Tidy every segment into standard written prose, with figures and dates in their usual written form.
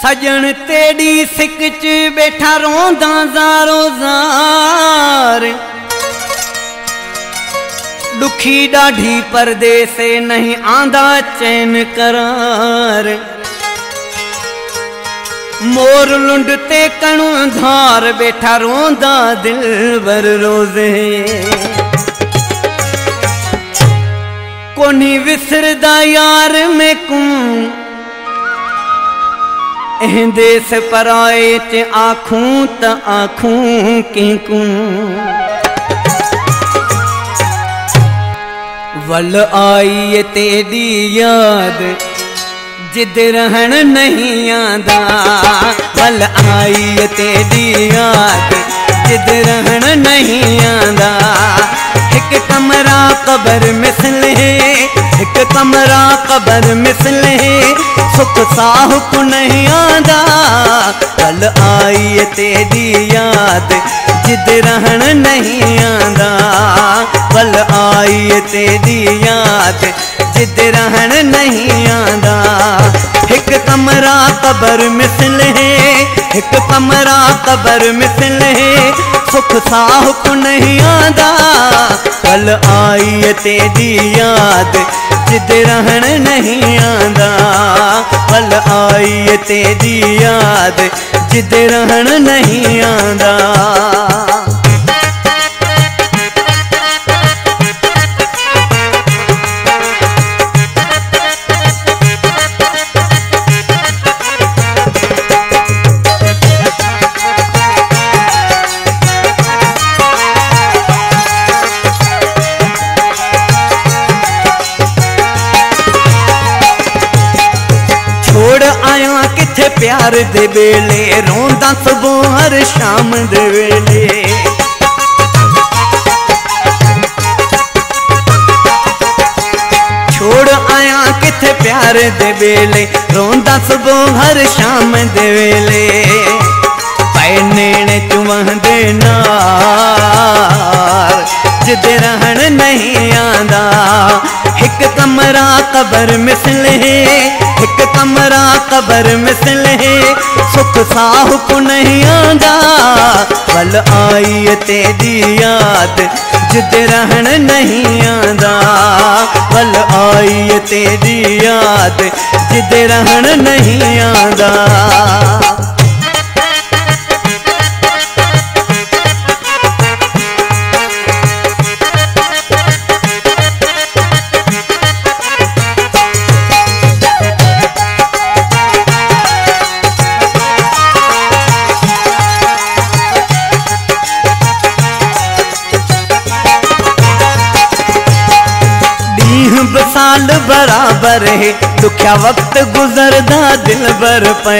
सजन तेरी सिक च बैठा रोंदा ज़ारो ज़ार। दुखी डाढ़ी पर्दे से नहीं आंदा चैन करार। मोर लुंड ते कणु धार बैठा रोंदा दिल बर रोज़े। कोनी विसरदा यार में कुं देश पराए च आखूं त आखूं किंकूं। वल आई तेरी याद जिद रहन नहीं आंदा। वल आई तेरी याद जिद रहन नहीं आंदा। एक कमरा कबर मिसल है, एक कमरा कबर मिसल है। सुख साहुक नहीं आंदा। कल आई तेरी याद जिद रहन नहीं आंदा। कल आई तेरी याद जिद रहन नहीं आंदा। एक कमरा कबर मिसल है, एक कमरा कबर मिसल है। सुख साहुक नहीं आंदा। कल आई तेरी याद जिद रहन नहीं आंदा। कल आई तेरी याद जिद रहन नहीं आंदा। आया किथे प्यार दे वेले, रोंदा सुबह हर शाम दे वेले। छोड़ आया किथे प्यार दे वेले, रोंदा सुबह हर शाम दे वेले। पै नेणे चुवह दे नार जिद रहन नहीं आंदा। एक कमरा कबर मिसल है, एक कमरा कबर मिसल है। सुख साहुक नहीं आंदा। कल आई तेरी याद जिद रहन नहीं आंदा। कल आई तेरी याद जिद रहन नहीं आंदा। साल बराबर है, दुखिया वक्त गुजरदा दिल भर पे।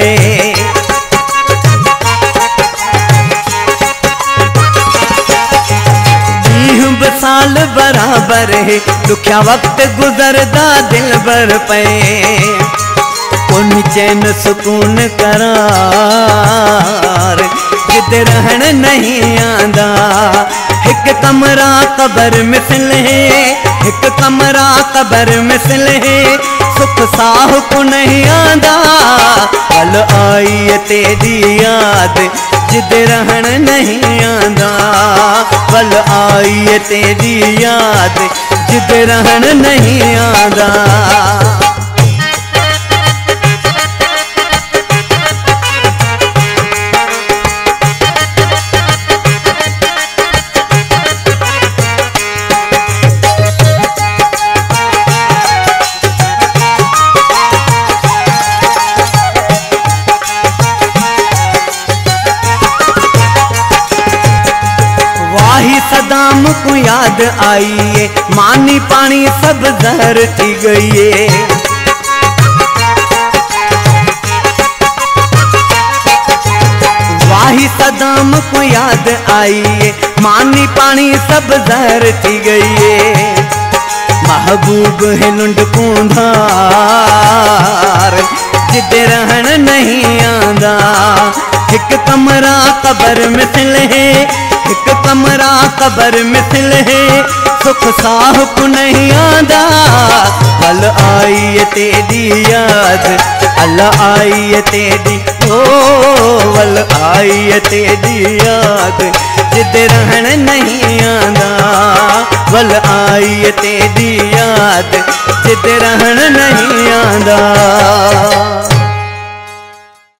साल बराबर है, दुखिया वक्त गुजरदा दिल भर पे। कोई चैन सुकून करार जिद रहन नहीं आंदा। एक कमरा कबर मिसल है, एक कमरा कबर मिसल है। सुख साहुक नहीं आंदा। कल आई तेरी याद जिद रहन नहीं आंदा। कल आई तेरी याद जिद रहन नहीं आंदा। सदाम को याद आई, मानी पानी सब जहर थी गई। वाही सदाम को याद आई, मानी पानी सब जहर थी गई। महबूब है लुंड कुंधार जिद रहन नहीं आंदा। एक कमरा कबर मिसल है, एक कमरा कबर मिसल है। सुख साहुक नहीं आंदा। कल आई तेरी याद, कल आई तेरी वल आई तेरी याद जिद रहन नहीं आंदा, वल आई तेरी याद जिद रहन नहीं आंदा।